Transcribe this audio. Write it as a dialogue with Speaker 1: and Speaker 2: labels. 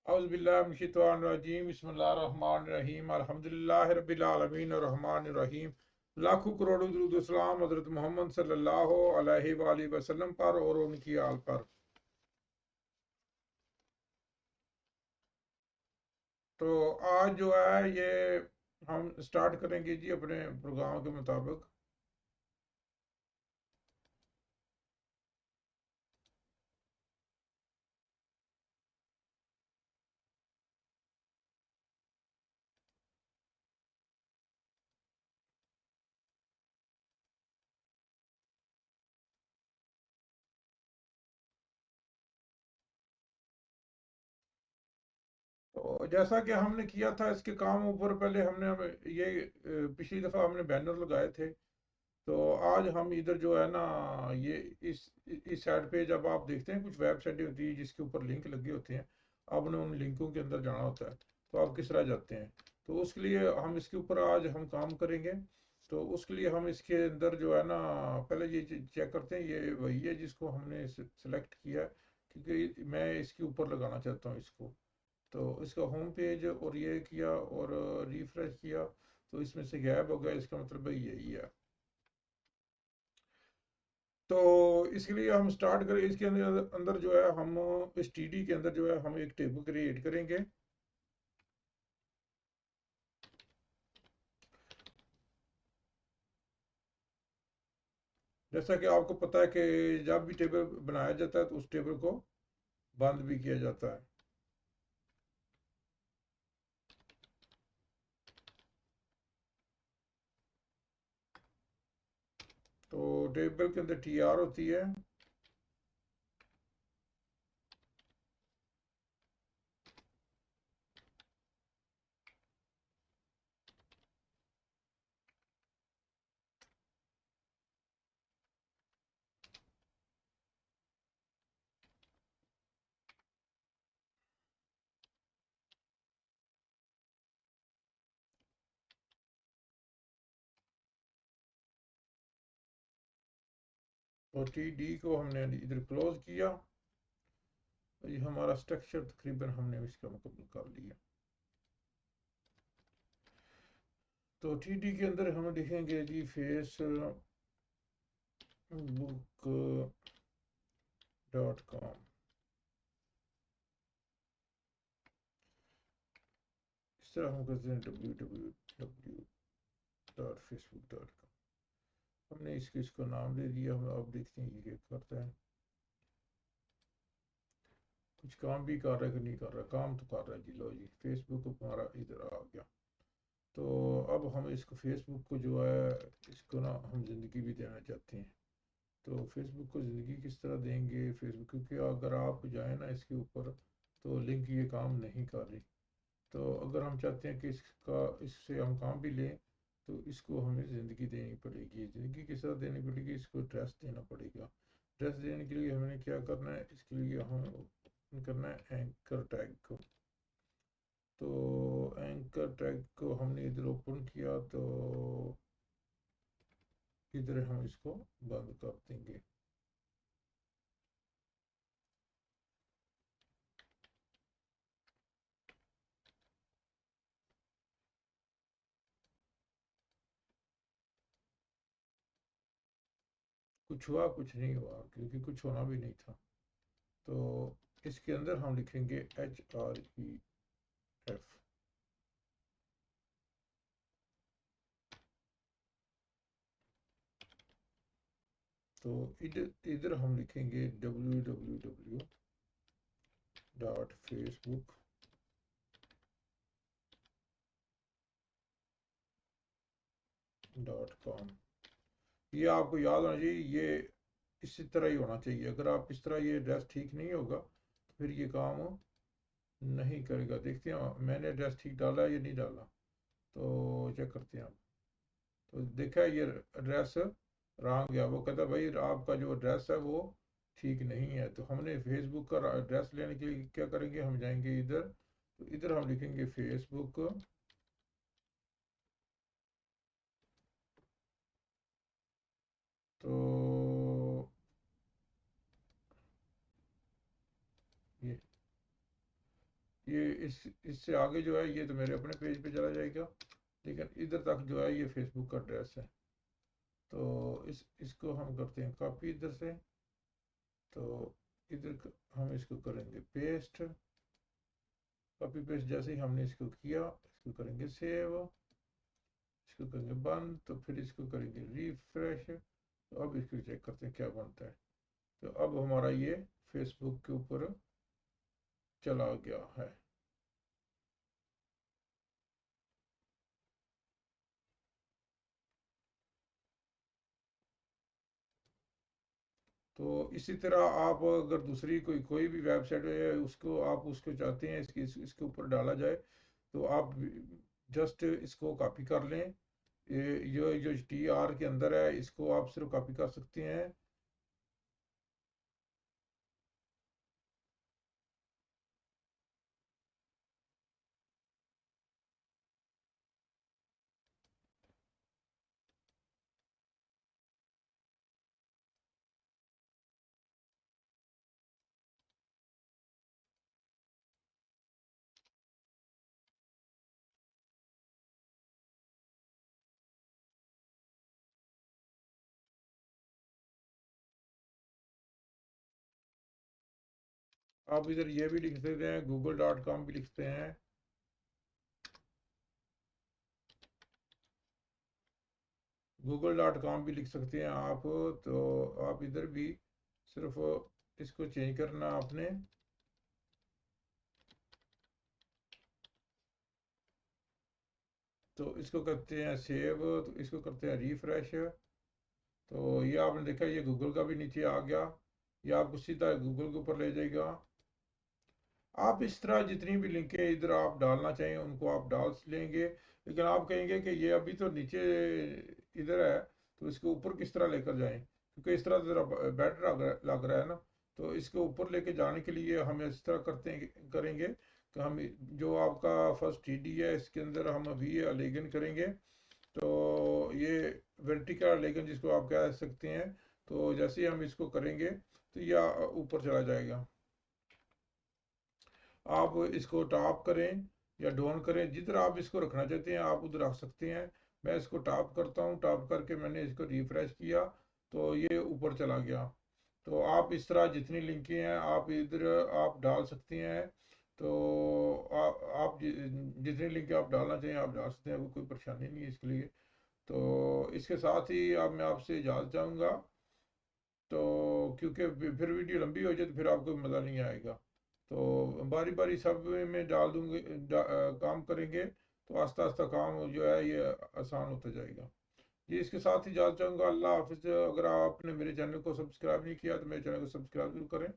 Speaker 1: औज़ुबिल्लाहिमिनश्शैतानिर्रजीम बिस्मिल्लाहिर्रहमानिर्रहीम अल्हम्दुलिल्लाहि रब्बिल आलमीन अर्रहमानिर्रहीम। लाखों करोड़ों दुरूद सलाम हज़रत मोहम्मद सल्लल्लाहु अलैहि वसल्लम पर और उनकी आल पर। तो आज जो है ये हम स्टार्ट करेंगे जी अपने प्रोग्राम के मुताबिक। तो जैसा कि हमने किया था इसके काम ऊपर, पहले पिछली दफ़ा हमने बैनर लगाए थे। तो आज हम इधर जो है ना, ये इस साइड पे जब आप देखते हैं कुछ वेबसाइटें होती है जिसके ऊपर लिंक लगे होते हैं, आपने उन लिंकों के अंदर जाना होता है। तो आप किस तरह जाते हैं, तो उसके लिए हम इसके ऊपर आज हम काम करेंगे। तो उसके लिए हम इसके अंदर जो है ना, पहले ये चेक करते हैं ये वही है जिसको हमने सेलेक्ट किया है, क्योंकि मैं इसके ऊपर लगाना चाहता हूँ इसको। तो इसका होम पेज और ये किया और रिफ्रेश किया, तो इसमें से गायब हो गया, इसका मतलब है यही है। तो इसके लिए हम स्टार्ट करें, इसके अंदर अंदर जो है हम इस टीडी के अंदर जो है हम एक टेबल क्रिएट करेंगे। जैसा कि आपको पता है कि जब भी टेबल बनाया जाता है तो उस टेबल को बंद भी किया जाता है। तो टेबल के अंदर टी आर होती है। तो टी डी को हमने इधर क्लोज किया। तो ये हमारा स्ट्रक्चर तकरीबन हमने इसका मुकम्मल कर लिया। तो टी डी के अंदर हम लिखेंगे जी facebook.com। इस तरह हम करते हैं www.facebook.com। हमने इसको नाम दे दिया। हम अब देखते हैं ये क्या करता है। कुछ काम भी कर रहा है कि नहीं कर रहा, काम तो कर रहा है जी। लो जी, फेसबुक हमारा इधर आ गया। तो अब हम इसको फेसबुक को जो है इसको ना हम ज़िंदगी भी देना चाहते हैं। तो फेसबुक को ज़िंदगी किस तरह देंगे फेसबुक, क्योंकि अगर आप जाए ना इसके ऊपर तो लिंक ये काम नहीं कर रही। तो अगर हम चाहते हैं कि इससे हम काम भी लें, तो इसको हमें ज़िंदगी देनी पड़ेगी। ज़िंदगी किस तरह देनी पड़ेगी, इसको ड्रेस देना पड़ेगा। ड्रेस देने के लिए हमने क्या करना है, इसके लिए हम ओपन करना है एंकर टैग को। तो एंकर टैग को हमने इधर ओपन किया, तो इधर हम इसको बंद कर देंगे। कुछ हुआ कुछ नहीं हुआ, क्योंकि कुछ होना भी नहीं था। तो इसके अंदर हम लिखेंगे HREF। तो इधर इधर हम लिखेंगे www.facebook.com। ये आपको याद होना चाहिए, ये इसी तरह ही होना चाहिए। अगर आप इस तरह ये एड्रेस ठीक नहीं होगा तो फिर ये काम नहीं करेगा। देखते हैं मैंने एड्रेस ठीक डाला है या नहीं डाला, तो चेक करते हैं आप। तो देखा ये एड्रेस रॉन्ग गया, वो कहता है भाई आपका जो एड्रेस है वो ठीक नहीं है। तो हमने फेसबुक का एड्रेस लेने के लिए क्या करेंगे, हम जाएंगे इधर। तो इधर हम लिखेंगे फेसबुक। तो ये ये इससे आगे जो है ये तो मेरे अपने पेज पे चला जाएगा, लेकिन इधर तक जो है ये फेसबुक का एड्रेस है। तो इसको हम करते हैं कॉपी इधर से, तो हम इसको करेंगे पेस्ट। कॉपी पेस्ट जैसे ही हमने इसको किया, इसको करेंगे सेव, इसको करेंगे बंद, तो फिर इसको करेंगे रिफ्रेश। तो अब इसको चेक करते हैं क्या बनता है। तो अब हमारा ये फेसबुक के ऊपर चला गया है। तो इसी तरह आप अगर दूसरी कोई भी वेबसाइट है उसको आप उसको चाहते हैं इसके ऊपर डाला जाए, तो आप जस्ट इसको कॉपी कर लें। ये जो टी आर के अंदर है इसको आप सिर्फ कॉपी कर सकते हैं। आप इधर ये भी लिख सकते हैं, google.com भी लिखते हैं। google.com भी लिख सकते हैं आप। तो आप इधर भी सिर्फ इसको चेंज करना आपने। तो इसको करते हैं सेव, तो इसको करते हैं रिफ्रेश। तो ये आपने देखा ये गूगल का भी नीचे आ गया, ये आपको सीधा गूगल के ऊपर ले जाएगा। आप इस तरह जितनी भी लिंकें इधर आप डालना चाहें उनको आप डाल लेंगे, लेकिन आप कहेंगे कि ये अभी तो नीचे इधर है, तो इसके ऊपर किस तरह लेकर जाएं, क्योंकि इस तरह तो ज़रा बेटर लग रहा है ना। तो इसके ऊपर लेके जाने के लिए हम इस तरह करेंगे कि हम जो आपका फर्स्ट टीडी है इसके अंदर हम अभी ये अलेगन करेंगे। तो ये वर्टिकल अलेगन जिसको आप कह सकते हैं। तो जैसे ही हम इसको करेंगे तो यह ऊपर चला जाएगा। आप इसको टॉप करें या डाउन करें, जिधर आप इसको रखना चाहते हैं आप उधर रख सकते हैं। मैं इसको टॉप करता हूँ, टॉप करके मैंने इसको रिफ्रेश किया तो ये ऊपर चला गया। तो आप इस तरह जितनी लिंकें हैं आप इधर आप डाल सकते हैं। तो आप जितनी लिंकें आप डालना चाहिए आप डाल सकते हैं, वो कोई परेशानी नहीं है इसके लिए। तो इसके साथ ही अब मैं आपसे इजाज़त चाहूँगा, तो क्योंकि फिर वीडियो लंबी हो जाए तो फिर आपको मज़ा नहीं आएगा। तो बारी बारी सब में डाल दूंगे, काम करेंगे तो आस्ता आस्ता काम जो है ये आसान होता जाएगा। ये इसके साथ ही इजाज़त चाहूँगा। अल्लाह हाफिज़। अगर आपने मेरे चैनल को सब्सक्राइब नहीं किया तो मेरे चैनल को सब्सक्राइब जरूर करें।